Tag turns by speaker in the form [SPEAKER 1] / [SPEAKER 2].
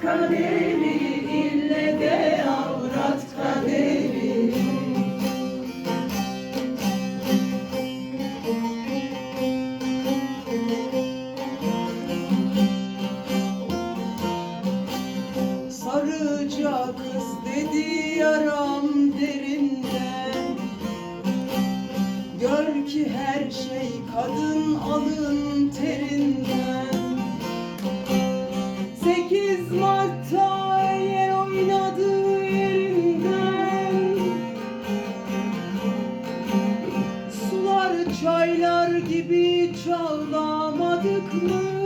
[SPEAKER 1] kaderi, ille de avrat kaderi. Sarıca kız dedi yaram derinden, gör ki her şey kadın alın terinden. 8 Mart'ta yer oynadı yerinden, sular çaylar gibi çağlamadık mı?